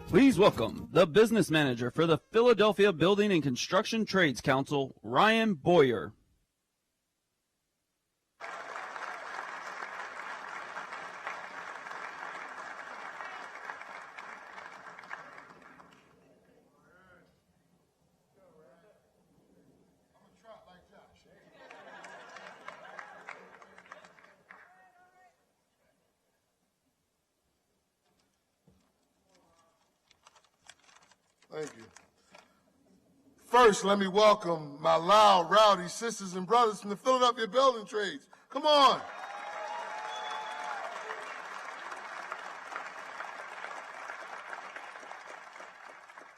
Please welcome the business manager for the Philadelphia Building and Construction Trades Council, Ryan Boyer. Thank you. First, let me welcome my loud, rowdy sisters and brothers from the Philadelphia Building Trades. Come on.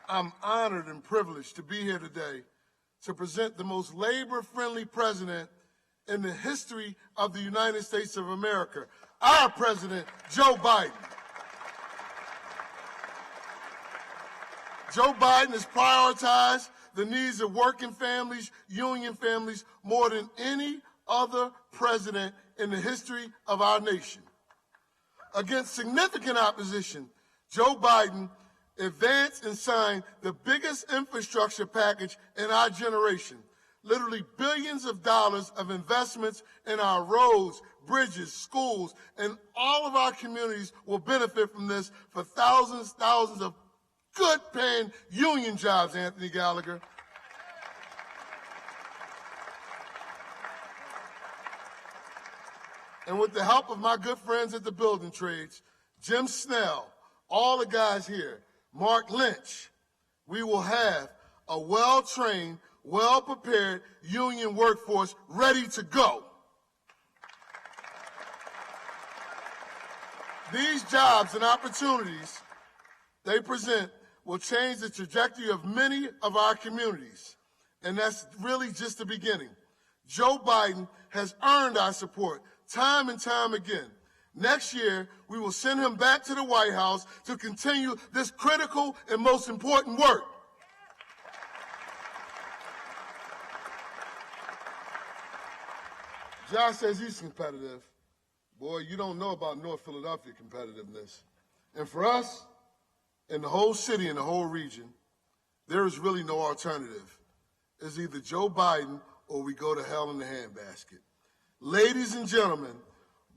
I'm honored and privileged to be here today to present the most labor-friendly president in the history of the United States of America, our president, Joe Biden. Joe Biden has prioritized the needs of working families, union families, more than any other president in the history of our nation. Against significant opposition, Joe Biden advanced and signed the biggest infrastructure package in our generation. Literally billions of dollars of investments in our roads, bridges, schools, and all of our communities will benefit from this for thousands of good-paying union jobs, Anthony Gallagher. And with the help of my good friends at the Building Trades, Jim Snell, all the guys here, Mark Lynch, we will have a well-trained, well-prepared union workforce ready to go. These jobs and opportunities they present will change the trajectory of many of our communities. And that's really just the beginning. Joe Biden has earned our support time and time again. Next year, we will send him back to the White House to continue this critical and most important work. Josh says he's competitive. Boy, you don't know about North Philadelphia competitiveness. And for us, in the whole city and the whole region, there is really no alternative. It's either Joe Biden or we go to hell in the handbasket. Ladies and gentlemen,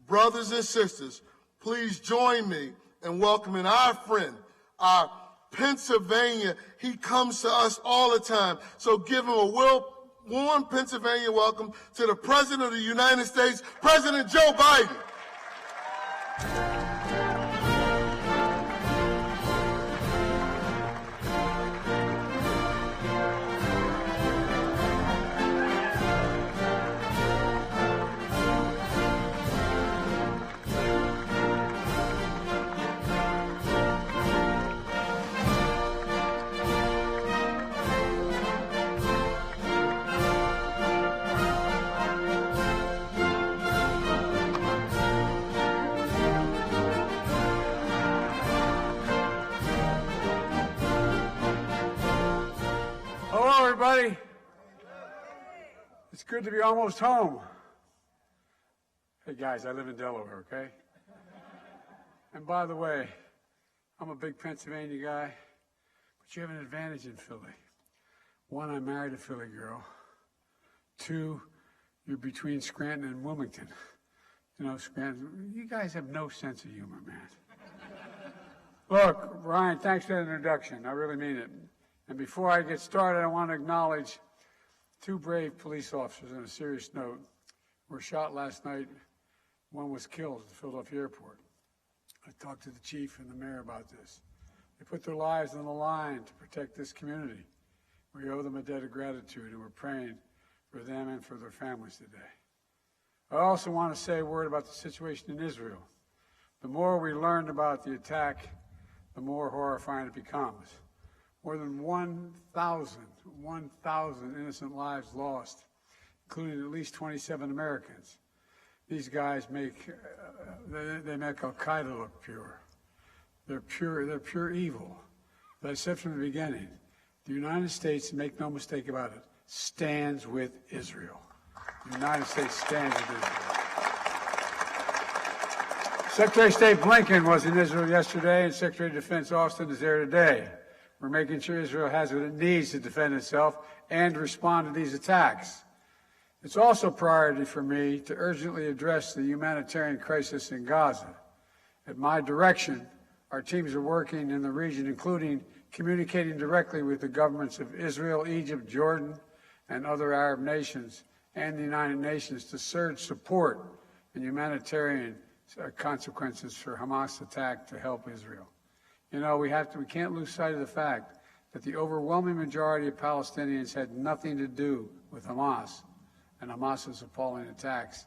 brothers and sisters, please join me in welcoming our friend, our Pennsylvania. He comes to us all the time, so give him a warm Pennsylvania welcome to the President of the United States, President Joe Biden. Everybody, it's good to be almost home. Hey guys, I live in Delaware, okay? And by the way, I'm a big Pennsylvania guy, but you have an advantage in Philly. One, I married a Philly girl. Two, you're between Scranton and Wilmington. You know, Scranton, you guys have no sense of humor, man. Look, Ryan, thanks for that introduction. I really mean it. And before I get started, I want to acknowledge two brave police officers on a serious note who were shot last night. One was killed at the Philadelphia airport. I talked to the chief and the mayor about this. They put their lives on the line to protect this community. We owe them a debt of gratitude, and we're praying for them and for their families today. I also want to say a word about the situation in Israel. The more we learn about the attack, the more horrifying it becomes. More than 1,000 innocent lives lost, including at least 27 Americans. These guys make Al-Qaeda look pure. They're pure evil. As I said from the beginning, the United States, make no mistake about it, stands with Israel. The United States stands with Israel. Secretary of State Blinken was in Israel yesterday, and Secretary of Defense Austin is there today. We're making sure Israel has what it needs to defend itself and respond to these attacks. It's also a priority for me to urgently address the humanitarian crisis in Gaza. At my direction, our teams are working in the region, including communicating directly with the governments of Israel, Egypt, Jordan, and other Arab nations, and the United Nations to surge support and humanitarian consequences for Hamas attack to help Israel. You know, we can't lose sight of the fact that the overwhelming majority of Palestinians had nothing to do with Hamas and Hamas's appalling attacks,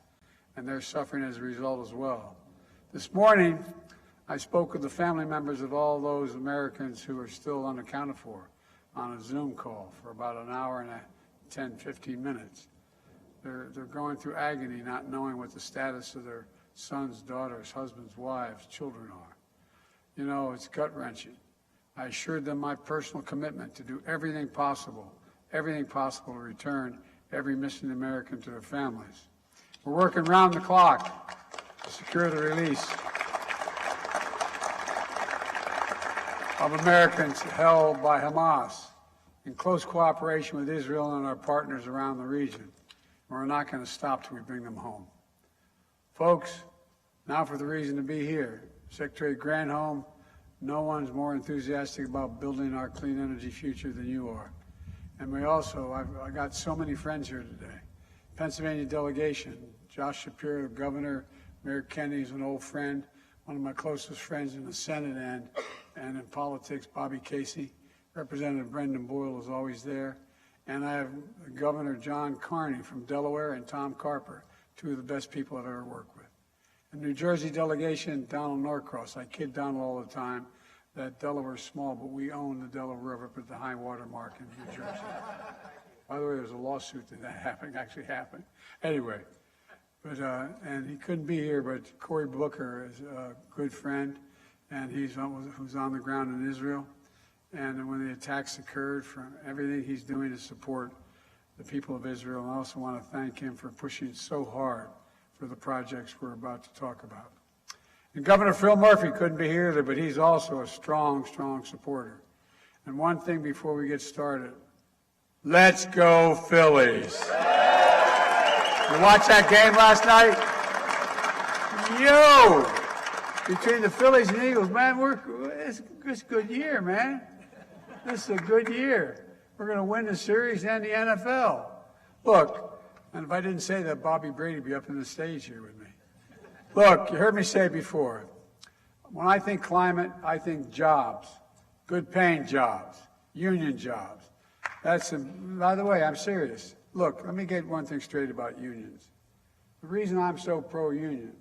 and they're suffering as a result as well. This morning, I spoke with the family members of all those Americans who are still unaccounted for on a Zoom call for about an hour and 10, 15 minutes. They're going through agony, not knowing what the status of their sons, daughters, husbands, wives, children are. You know, it's gut-wrenching. I assured them my personal commitment to do everything possible to return every missing American to their families. We're working round the clock to secure the release of Americans held by Hamas in close cooperation with Israel and our partners around the region. We're not going to stop till we bring them home. Folks, now for the reason to be here. Secretary Granholm, no one's more enthusiastic about building our clean energy future than you are. And I got so many friends here today. Pennsylvania delegation, Josh Shapiro, Governor, Mayor Kennedy's an old friend, one of my closest friends in the Senate and in politics, Bobby Casey. Representative Brendan Boyle is always there. And I have Governor John Carney from Delaware and Tom Carper, two of the best people I've ever worked with. The New Jersey delegation, Donald Norcross. I kid Donald all the time that Delaware's small, but we own the Delaware River up at the high water mark in New Jersey. By the way, there's a lawsuit that actually happened. Anyway, and he couldn't be here, but Cory Booker is a good friend, and who's on the ground in Israel. And when the attacks occurred, from everything he's doing to support the people of Israel. And I also want to thank him for pushing so hard for the projects we're about to talk about. And Governor Phil Murphy couldn't be here, but he's also a strong, strong supporter. And one thing before we get started, let's go Phillies. You watch that game last night? Yo! Between the Phillies and Eagles, man, it's a good year, man. This is a good year. We're going to win the series and the NFL. Look, and if I didn't say that, Bobby Brady would be up on the stage here with me. Look, you heard me say it before. When I think climate, I think jobs, good-paying jobs, union jobs. By the way, I'm serious. Look, let me get one thing straight about unions. The reason I'm so pro-union,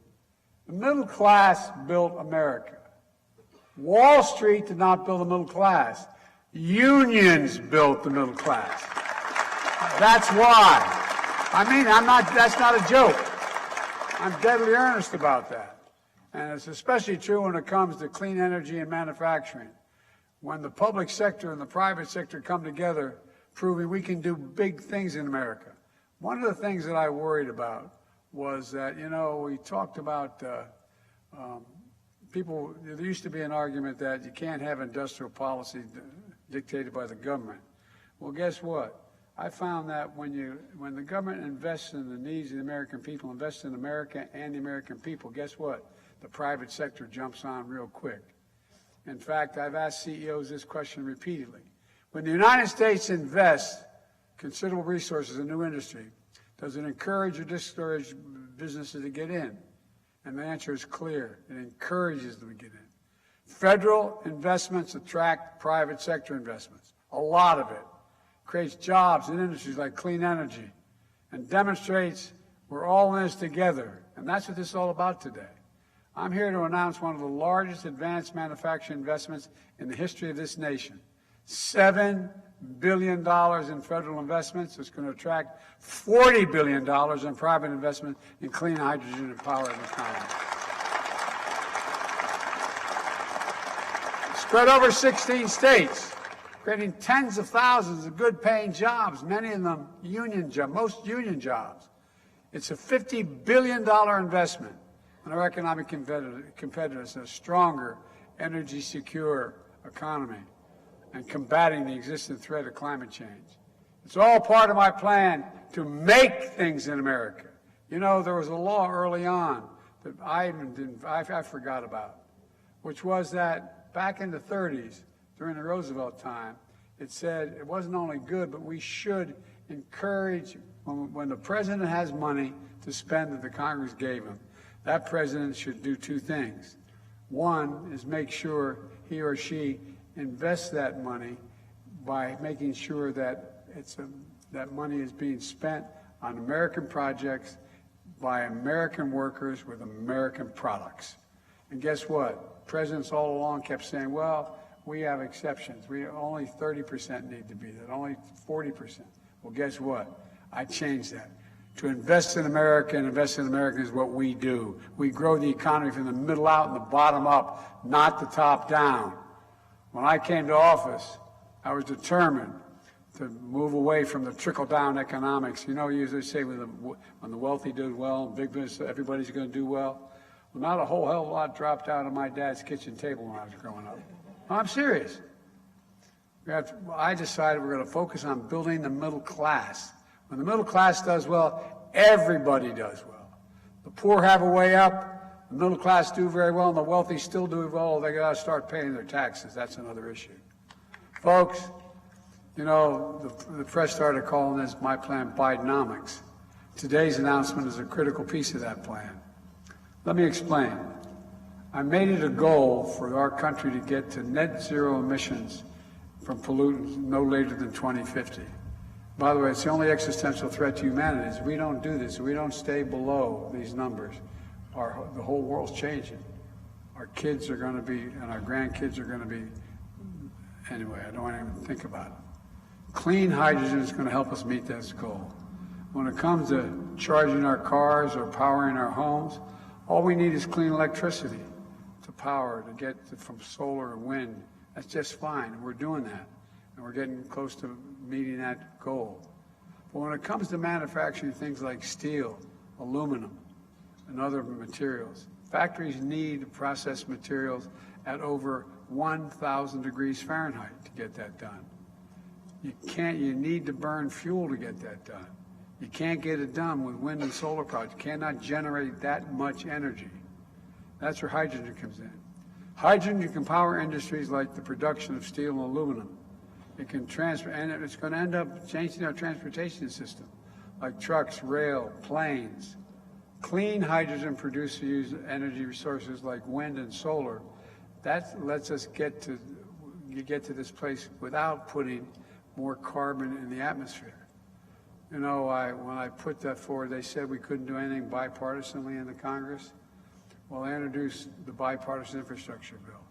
the middle class built America. Wall Street did not build the middle class. Unions built the middle class. That's why. That's not a joke. I'm deadly earnest about that. And it's especially true when it comes to clean energy and manufacturing. When the public sector and the private sector come together, proving we can do big things in America. One of the things that I worried about was that, we talked about people, there used to be an argument that you can't have industrial policy dictated by the government. Well, guess what? I found that when the government invests in the needs of the American people, invests in America and the American people, guess what? The private sector jumps on real quick. In fact, I've asked CEOs this question repeatedly. When the United States invests considerable resources in new industry, does it encourage or discourage businesses to get in? And the answer is clear. It encourages them to get in. Federal investments attract private sector investments. A lot of it. Creates jobs in industries like clean energy and demonstrates we're all in this together. And that's what this is all about today. I'm here to announce one of the largest advanced manufacturing investments in the history of this nation. $7 billion in federal investments. It's going to attract $40 billion in private investment in clean hydrogen and power in the economy. Spread over 16 states, creating tens of thousands of good-paying jobs, many of them union jobs, most union jobs. It's a $50 billion investment on our economic competitiveness, a stronger, energy-secure economy, and combating the existing threat of climate change. It's all part of my plan to make things in America. You know, there was a law early on that I forgot about, which was that back in the 30s, during the Roosevelt time, it said it wasn't only good, but we should encourage, when the president has money to spend that the Congress gave him, that president should do two things. One is make sure he or she invests that money by making sure that that money is being spent on American projects by American workers with American products. And guess what? Presidents all along kept saying, well, we have exceptions. We only 30% need to be that, only 40%. Well, guess what? I changed that. To invest in America and invest in America is what we do. We grow the economy from the middle out and the bottom up, not the top down. When I came to office, I was determined to move away from the trickle-down economics. You know, you usually say when the wealthy do well, big business, everybody's going to do well. Well, not a whole hell of a lot dropped out of my dad's kitchen table when I was growing up. No, I'm serious. I decided we're going to focus on building the middle class. When the middle class does well, everybody does well. The poor have a way up, the middle class do very well, and the wealthy still do well. They got to start paying their taxes. That's another issue. Folks, you know, the press started calling this my plan Bidenomics. Today's announcement is a critical piece of that plan. Let me explain. I made it a goal for our country to get to net zero emissions from pollutants no later than 2050. By the way, it's the only existential threat to humanity. If we don't do this, if we don't stay below these numbers, the whole world's changing. Our kids are going to be, and our grandkids are going to be, anyway, I don't want to even think about it. Clean hydrogen is going to help us meet this goal. When it comes to charging our cars or powering our homes, all we need is clean electricity to power, to get from solar and wind. That's just fine, and we're doing that, and we're getting close to meeting that goal. But when it comes to manufacturing things like steel, aluminum, and other materials, factories need to process materials at over 1,000 degrees Fahrenheit to get that done. You need to burn fuel to get that done. You can't get it done with wind and solar projects. You cannot generate that much energy. That's where hydrogen comes in. Hydrogen can power industries like the production of steel and aluminum. It can transfer, and it's going to end up changing our transportation system, like trucks, rail, planes. Clean hydrogen produces use energy resources like wind and solar. That lets us get to this place without putting more carbon in the atmosphere. You know, when I put that forward, they said we couldn't do anything bipartisanly in the Congress. Well, I introduced the bipartisan infrastructure bill.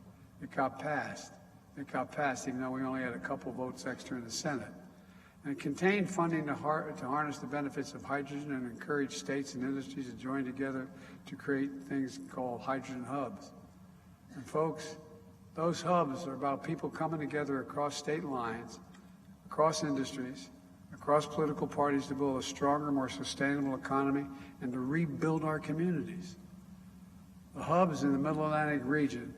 It got passed. It got passed even though we only had a couple votes extra in the Senate. And it contained funding to harness the benefits of hydrogen and encourage states and industries to join together to create things called hydrogen hubs. And folks, those hubs are about people coming together across state lines, across industries, across political parties to build a stronger, more sustainable economy and to rebuild our communities. The hub is in the Middle Atlantic region.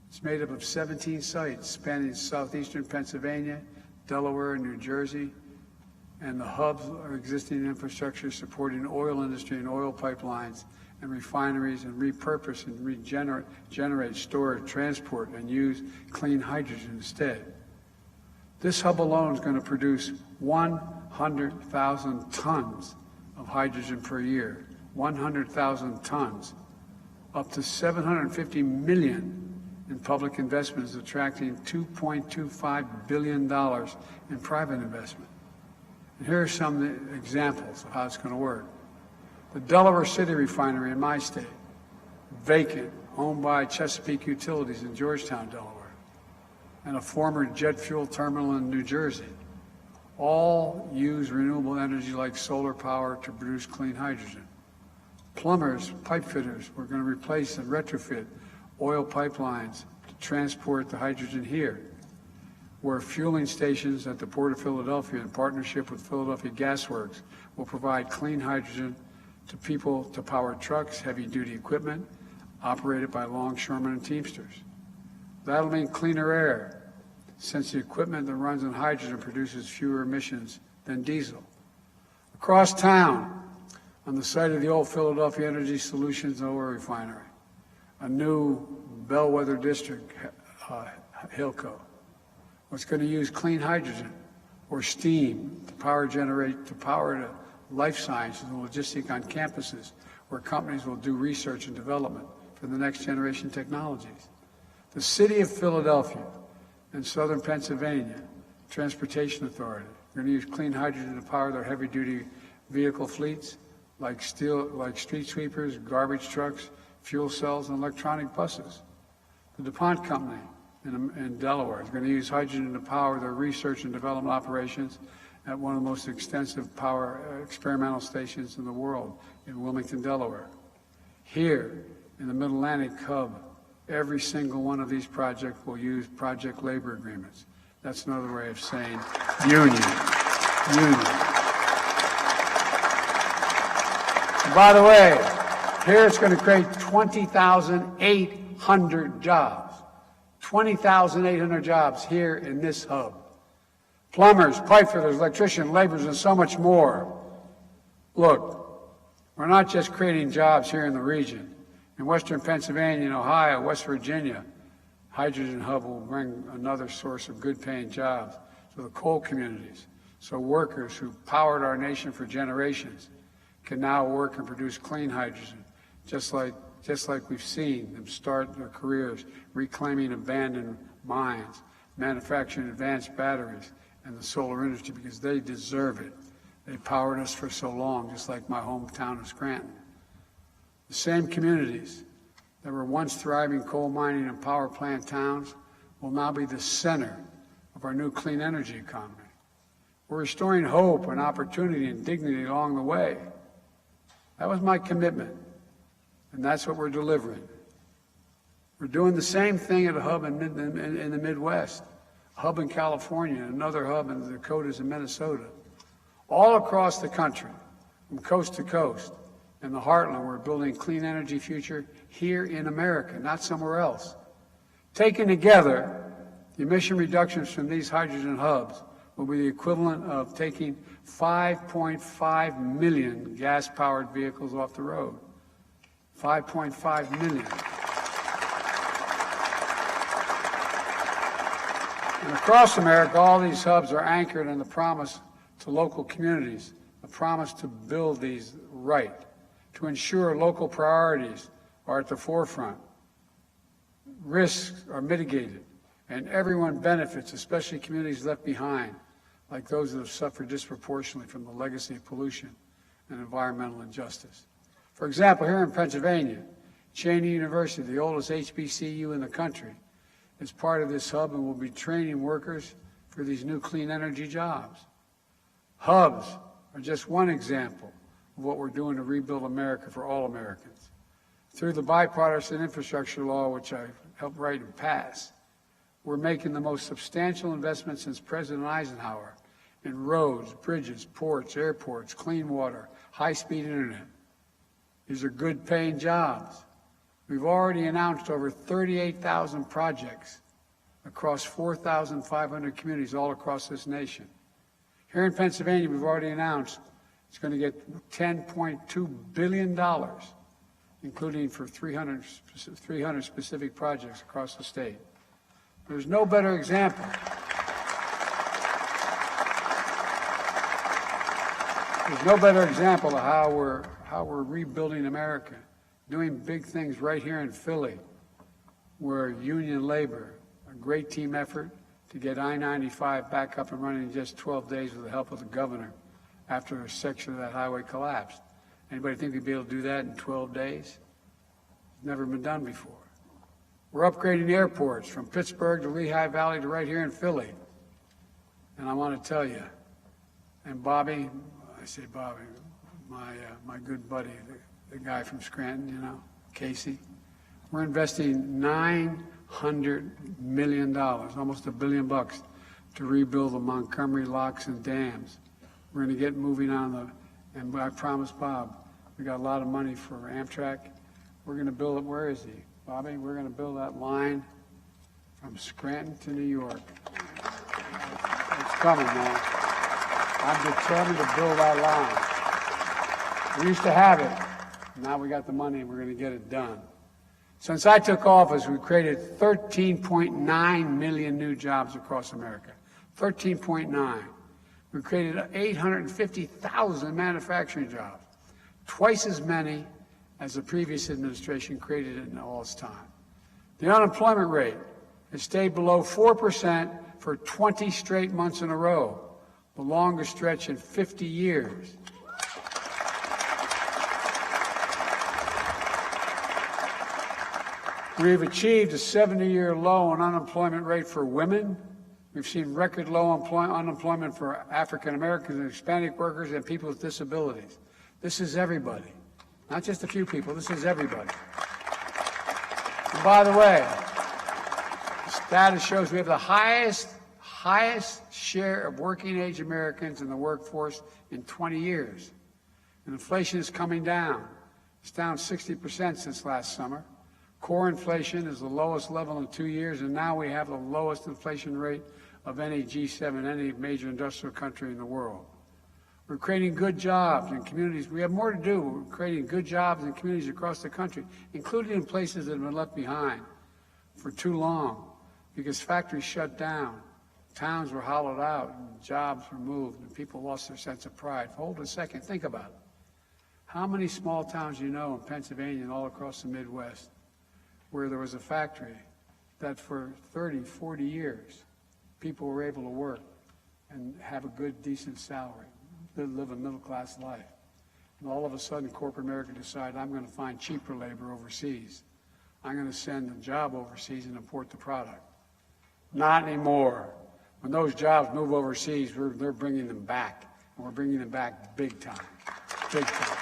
It's made up of 17 sites spanning southeastern Pennsylvania, Delaware, and New Jersey. And the hubs are existing infrastructure supporting oil industry and oil pipelines and refineries and repurpose and regenerate, store, transport, and use clean hydrogen instead. This hub alone is going to produce 100,000 tons of hydrogen per year, 100,000 tons. Up to $750 million in public investment is attracting $2.25 billion in private investment. And here are some examples of how it's going to work. The Delaware City refinery in my state, vacant, owned by Chesapeake Utilities in Georgetown, Delaware, and a former jet fuel terminal in New Jersey, all use renewable energy like solar power to produce clean hydrogen. Plumbers, pipe fitters, we're going to replace and retrofit oil pipelines to transport the hydrogen here. Where fueling stations at the Port of Philadelphia in partnership with Philadelphia Gas Works will provide clean hydrogen to people to power trucks, heavy-duty equipment, operated by longshoremen and Teamsters. That'll mean cleaner air, since the equipment that runs on hydrogen produces fewer emissions than diesel. Across town, on the site of the old Philadelphia Energy Solutions oil refinery, a new bellwether district, Hillco, was going to use clean hydrogen or steam to power the life sciences and logistics on campuses where companies will do research and development for the next generation technologies. The city of Philadelphia and southern Pennsylvania Transportation Authority are going to use clean hydrogen to power their heavy-duty vehicle fleets like street sweepers, garbage trucks, fuel cells, and electronic buses. The DuPont Company in Delaware is going to use hydrogen to power their research and development operations at one of the most extensive power experimental stations in the world in Wilmington, Delaware. Here in the Mid-Atlantic hub, every single one of these projects will use project labor agreements. That's another way of saying union. And by the way, here it's going to create 20,800 jobs. 20,800 jobs here in this hub. Plumbers, pipe fitters, electricians, laborers, and so much more. Look, we're not just creating jobs here in the region. In western Pennsylvania and Ohio, West Virginia, Hydrogen Hub will bring another source of good-paying jobs to the coal communities, so workers who powered our nation for generations can now work and produce clean hydrogen, just like we've seen them start their careers reclaiming abandoned mines, manufacturing advanced batteries, and the solar industry, because they deserve it. They powered us for so long, just like my hometown of Scranton. The same communities that were once thriving coal mining and power plant towns will now be the center of our new clean energy economy. We're restoring hope and opportunity and dignity along the way. That was my commitment, and that's what we're delivering. We're doing the same thing at a hub in the Midwest, a hub in California, and another hub in the Dakotas and Minnesota. All across the country, from coast to coast, in the heartland, we're building a clean energy future here in America, not somewhere else. Taken together, the emission reductions from these hydrogen hubs will be the equivalent of taking 5.5 million gas-powered vehicles off the road. 5.5 million. And across America, all these hubs are anchored in the promise to local communities, the promise to build these right, to ensure local priorities are at the forefront, risks are mitigated, and everyone benefits, especially communities left behind, like those that have suffered disproportionately from the legacy of pollution and environmental injustice. For example, here in Pennsylvania, Cheyney University, the oldest HBCU in the country, is part of this hub and will be training workers for these new clean energy jobs. Hubs are just one example of what we're doing to rebuild America for all Americans. Through the bipartisan infrastructure law, which I helped write and pass, we're making the most substantial investment since President Eisenhower in roads, bridges, ports, airports, clean water, high-speed internet. These are good-paying jobs. We've already announced over 38,000 projects across 4,500 communities all across this nation. Here in Pennsylvania, we've already announced it's going to get $10.2 billion, including for 300 specific projects across the state. There's no better example. There's no better example of how we're rebuilding America, doing big things right here in Philly, where union labor, a great team effort to get I-95 back up and running in just 12 days with the help of the governor after a section of that highway collapsed. Anybody think we'd be able to do that in 12 days? It's never been done before. We're upgrading airports from Pittsburgh to Lehigh Valley to right here in Philly. And I want to tell you, and Bobby, I say Bobby, my good buddy, the guy from Scranton, you know, Casey, we're investing $900 million, almost $1 billion, to rebuild the Montgomery locks and dams. We're going to get moving on and I promised Bob, we got a lot of money for Amtrak. We're going to build it. Where is he? Bobby, we're going to build that line from Scranton to New York. It's coming, man. I'm determined to build that line. We used to have it. Now we got the money and we're going to get it done. Since I took office, we've created 13.9 million new jobs across America. 13.9. We've created 850,000 manufacturing jobs, twice as many as the previous administration created in all its time. The unemployment rate has stayed below 4% for 20 straight months in a row, the longest stretch in 50 years. We've achieved a 70-year low on unemployment rate for women. We've seen record low unemployment for African Americans and Hispanic workers and people with disabilities. This is everybody, not just a few people. This is everybody. And by the way, the data shows we have the highest share of working-age Americans in the workforce in 20 years. And inflation is coming down. It's down 60% since last summer. Core inflation is the lowest level in 2 years, and now we have the lowest inflation rate of any G7, any major industrial country in the world. We're creating good jobs in communities. We have more to do. We're creating good jobs in communities across the country, including in places that have been left behind for too long because factories shut down, towns were hollowed out, and jobs were moved, and people lost their sense of pride. Hold a second. Think about it. How many small towns you know in Pennsylvania and all across the Midwest where there was a factory that for 30, 40 years, people were able to work and have a good, decent salary, live a middle-class life. And all of a sudden, corporate America decided, I'm going to find cheaper labor overseas. I'm going to send a job overseas and import the product. Not anymore. When those jobs move overseas, they're bringing them back, and we're bringing them back big time, big time.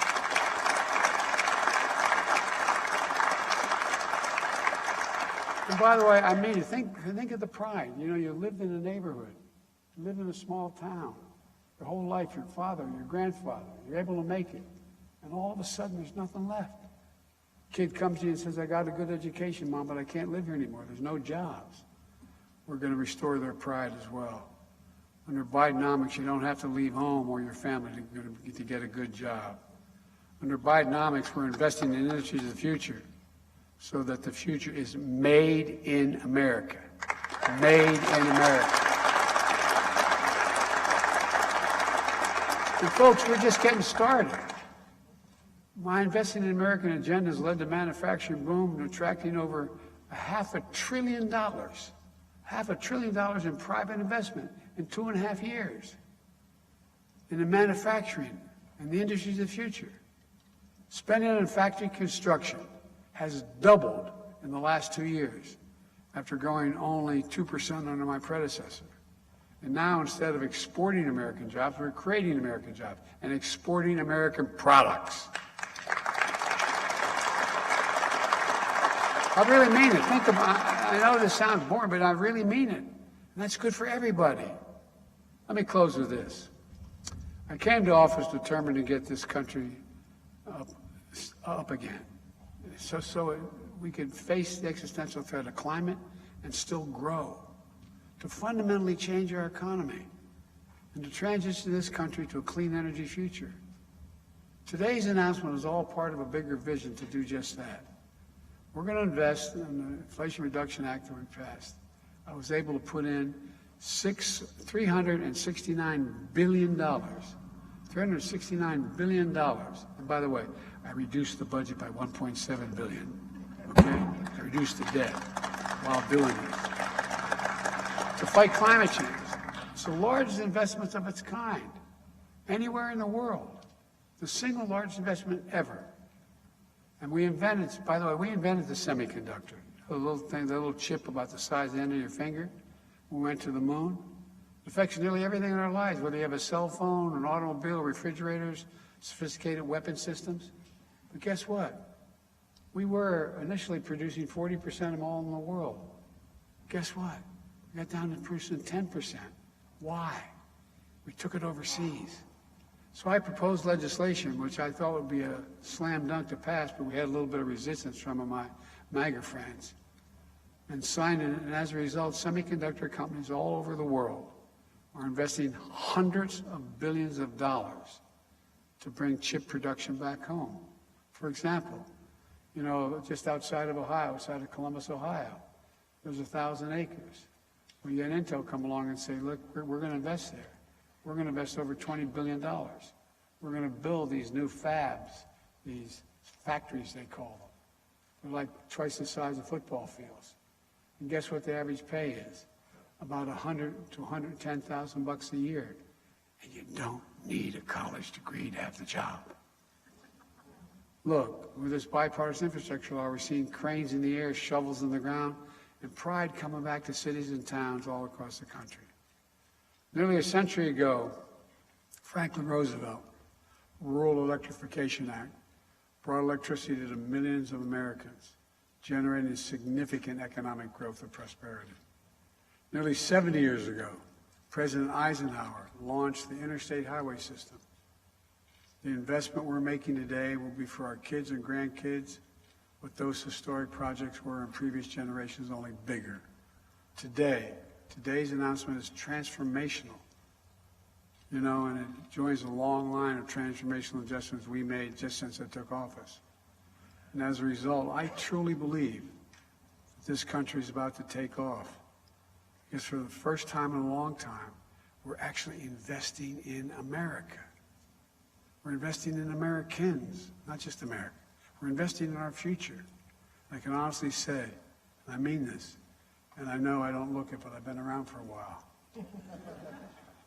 And by the way, I mean it. Think of the pride. You know, you lived in a neighborhood. You lived in a small town. Your whole life, your father, your grandfather, you're able to make it. And all of a sudden, there's nothing left. Kid comes to you and says, I got a good education, Mom, but I can't live here anymore. There's no jobs. We're going to restore their pride as well. Under Bidenomics, you don't have to leave home or your family to get a good job. Under Bidenomics, we're investing in industries of the future, so that the future is made in America. Made in America. And folks, we're just getting started. My Investing in American agenda has led to manufacturing boom and attracting over $500 billion in private investment in 2.5 years in the manufacturing and the industries of the future. Spending on factory construction has doubled in the last 2 years after growing only 2% under my predecessor. And now, instead of exporting American jobs, we're creating American jobs and exporting American products. I really mean it. Think about, I know this sounds boring, but I really mean it. And that's good for everybody. Let me close with this. I came to office determined to get this country up again. So we could face the existential threat of climate and still grow, to fundamentally change our economy, and to transition this country to a clean energy future. Today's announcement is all part of a bigger vision to do just that. We're going to invest in the Inflation Reduction Act that we passed. I was able to put in $369 billion. $369 billion. And by the way, I reduced the budget by $1.7 billion. Okay? I reduced the debt while doing this. To fight climate change. It's the largest investment of its kind anywhere in the world. The single largest investment ever. And we invented, by the way, we invented the semiconductor. The little thing, the little chip about the size of the end of your finger. We went to the moon. It affects nearly everything in our lives, whether you have a cell phone, an automobile, refrigerators, sophisticated weapon systems. But guess what? We were initially producing 40% of them all in the world. Guess what? We got down to producing 10%. Why? We took it overseas. So I proposed legislation, which I thought would be a slam dunk to pass, but we had a little bit of resistance from my MAGA friends, and signed it. And as a result, semiconductor companies all over the world are investing hundreds of billions of dollars to bring chip production back home. For example, you know, just outside of Ohio, outside of Columbus, Ohio, there's 1,000 acres. Well, you get Intel come along and say, look, we're going to invest there. We're going to invest over $20 billion. We're going to build these new fabs, these factories, they call them. They're like twice the size of football fields. And guess what the average pay is? About $100,000 to $110,000 a year. And you don't need a college degree to have the job. Look, with this bipartisan infrastructure law, we're seeing cranes in the air, shovels in the ground, and pride coming back to cities and towns all across the country. Nearly a century ago, Franklin Roosevelt, Rural Electrification Act, brought electricity to the millions of Americans, generating significant economic growth and prosperity. Nearly 70 years ago, President Eisenhower launched the interstate highway system. The investment we're making today will be for our kids and grandkids what those historic projects were in previous generations, only bigger. Today's announcement is transformational, you know, and it joins a long line of transformational adjustments we made just since I took office. And as a result, I truly believe that this country is about to take off, because for the first time in a long time, we're actually investing in America. We're investing in Americans, not just America. We're investing in our future. I can honestly say, and I mean this, and I know I don't look it, but I've been around for a while.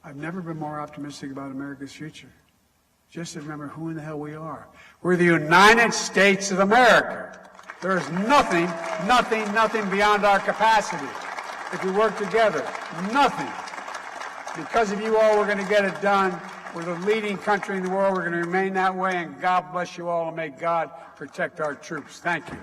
I've never been more optimistic about America's future. Just to remember who in the hell we are. We're the United States of America. There is nothing beyond our capacity. If we work together, nothing. Because of you all, we're going to get it done. We're the leading country in the world. We're going to remain that way, and God bless you all, and may God protect our troops. Thank you.